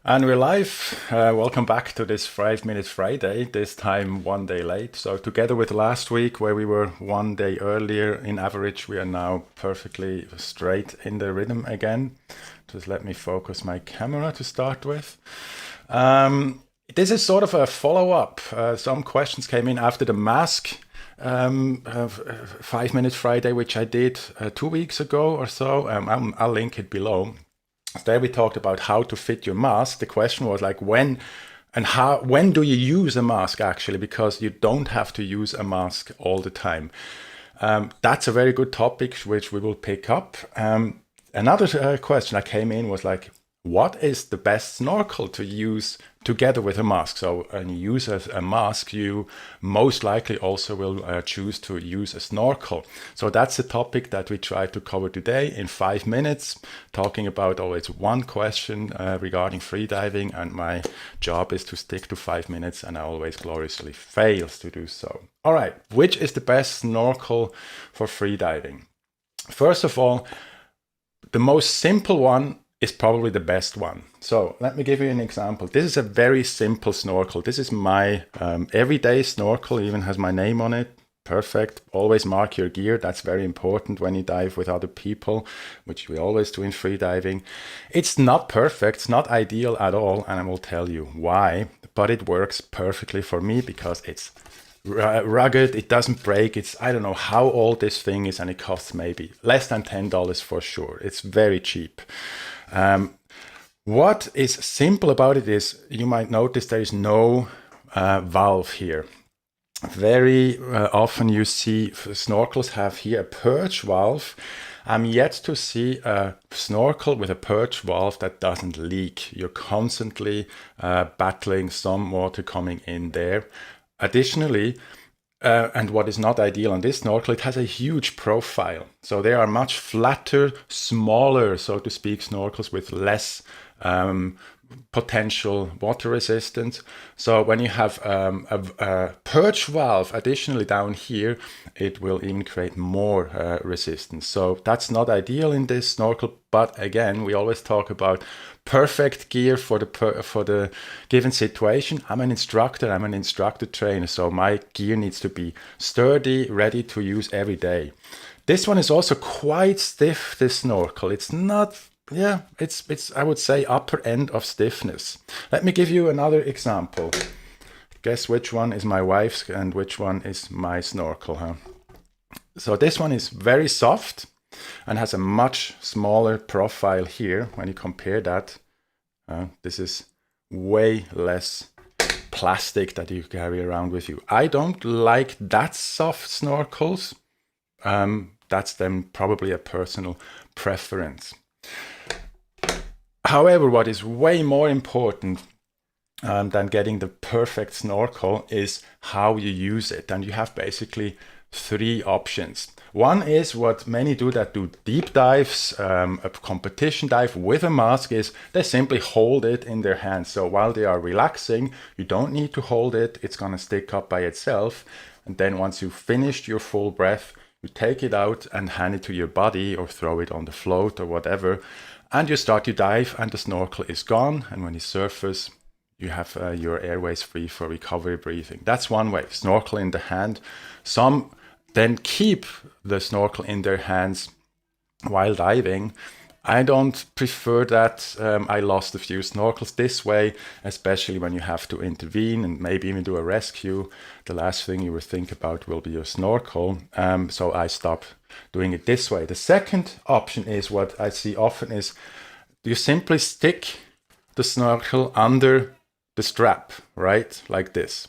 And we're live. Welcome back to this 5 Minute Friday, this time one day late. So, together with last week, where we were one day earlier in average, we are now perfectly straight in the rhythm again. Just let me focus my camera to start with. This is sort of a follow up. Some questions came in after the mask 5 Minute Friday, which I did 2 weeks ago or so. I'll link it below. There we talked about how to fit your mask. The question was like when and how, when do you use a mask actually? Because you don't have to use a mask all the time. That's a very good topic, which we will pick up. Another question that came in was like, what is the best snorkel to use together with a mask? So when you use a mask, you most likely also will choose to use a snorkel. So that's the topic that we try to cover today in 5 minutes, talking about always one question regarding freediving, and my job is to stick to 5 minutes, and I always gloriously fails to do so. All right, which is the best snorkel for freediving? First of all, the most simple one is probably the best one. So let me give you an example. This is a very simple snorkel. This is my everyday snorkel, even has my name on it. Perfect. Always mark your gear. That's very important when you dive with other people, which we always do in freediving. It's not perfect. It's not ideal at all. And I will tell you why, but it works perfectly for me because it's rugged, it doesn't break. I don't know how old this thing is, and it costs maybe less than $10 for sure. It's very cheap. What is simple about it is you might notice there is no valve here. Very often you see snorkels have here a purge valve. I'm yet to see a snorkel with a purge valve that doesn't leak. You're constantly battling some water coming in there. Additionally, and what is not ideal on this snorkel, it has a huge profile. So they are much flatter, smaller, so to speak, snorkels with less potential water resistance. So when you have a purge valve additionally down here, it will even create more resistance. So that's not ideal in this snorkel. But again, we always talk about perfect gear for the given situation. I'm an instructor trainer, so my gear needs to be sturdy, ready to use every day. This one is also quite stiff, this snorkel. It's not, yeah, it's I would say upper end of stiffness. Let me give you another example. Guess which one is my wife's and which one is my snorkel, huh? So this one is very soft and has a much smaller profile here. When you compare that, this is way less plastic that you carry around with you. I don't like that soft snorkels. That's then probably a personal preference. However, what is way more important than getting the perfect snorkel is how you use it. And you have basically 3 options. One is what many do that do deep dives, a competition dive with a mask, is they simply hold it in their hands. So while they are relaxing, you don't need to hold it. It's going to stick up by itself. And then once you've finished your full breath, you take it out and hand it to your buddy or throw it on the float or whatever. And you start your dive and the snorkel is gone. And when you surface, you have your airways free for recovery breathing. That's one way, snorkel in the hand. Some then keep the snorkel in their hands while diving. I don't prefer that. I lost a few snorkels this way, especially when you have to intervene and maybe even do a rescue. The last thing you will think about will be your snorkel. So I stopped doing it this way. The second option is what I see often is you simply stick the snorkel under the strap, right? Like this.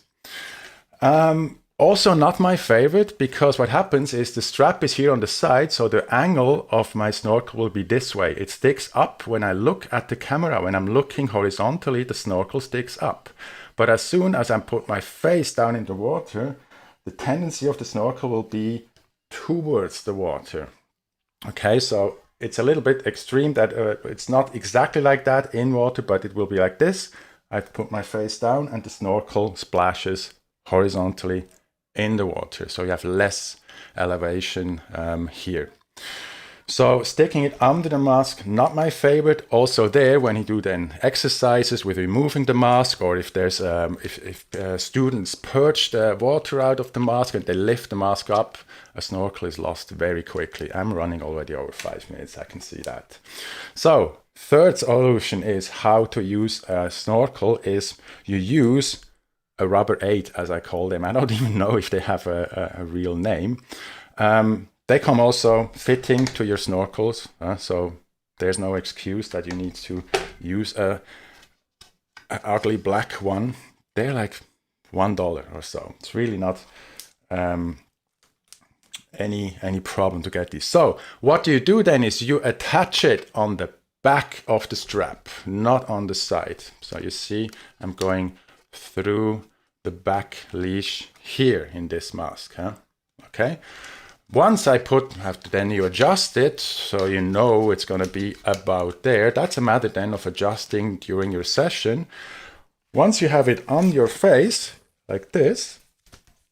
Also not my favorite, because what happens is the strap is here on the side, so the angle of my snorkel will be this way. It sticks up when I look at the camera. When I'm looking horizontally, the snorkel sticks up. But as soon as I put my face down in the water, the tendency of the snorkel will be towards the water. Okay, so it's a little bit extreme that it's not exactly like that in water, but it will be like this. I put my face down and the snorkel splashes horizontally in the water. So you have less elevation here. So sticking it under the mask, not my favorite. Also there, when you do then exercises with removing the mask, or if there's if students purge the water out of the mask and they lift the mask up, a snorkel is lost very quickly. I'm running already over 5 minutes, I can see that. So third solution is how to use a snorkel is you use a rubber aid, as I call them. I don't even know if they have a real name. They come also fitting to your snorkels, so there's no excuse that you need to use a ugly black one. They're like $1 or so. It's really not any problem to get these. So what you do then is you attach it on the back of the strap, not on the side. So you see I'm going through the back leash here in this mask. Okay. Once I then you adjust it, so you know it's going to be about there. That's a matter then of adjusting during your session. Once you have it on your face, like this,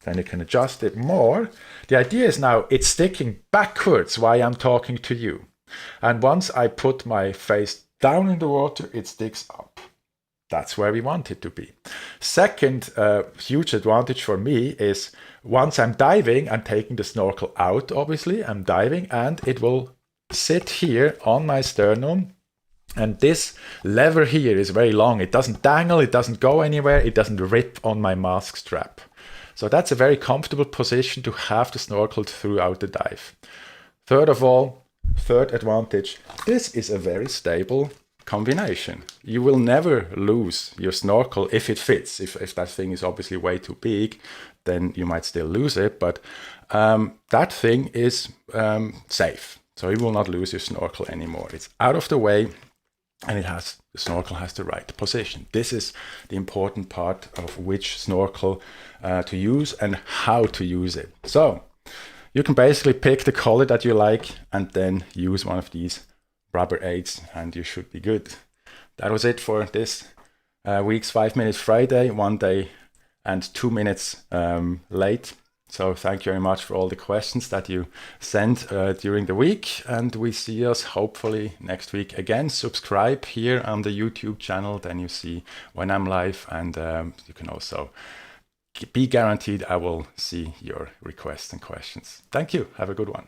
then you can adjust it more. The idea is now it's sticking backwards while I'm talking to you. And once I put my face down in the water, it sticks up. That's where we want it to be. Second huge advantage for me is once I'm diving, I'm taking the snorkel out, obviously. I'm diving and it will sit here on my sternum. And this lever here is very long. It doesn't dangle, it doesn't go anywhere, it doesn't rip on my mask strap. So that's a very comfortable position to have the snorkel throughout the dive. Third advantage, this is a very stable combination. You will never lose your snorkel if it fits. If that thing is obviously way too big, then you might still lose it, but that thing is safe. So you will not lose your snorkel anymore. It's out of the way and the snorkel has the right position. This is the important part of which snorkel to use and how to use it. So you can basically pick the color that you like and then use one of these rubber aids and you should be good. That was it for this week's 5 Minutes Friday, 1 day and 2 minutes late. So thank you very much for all the questions that you sent during the week, and we see us hopefully next week again. Subscribe here on the YouTube channel, then you see when I'm live, and you can also be guaranteed I will see your requests and questions. Thank you. Have a good one.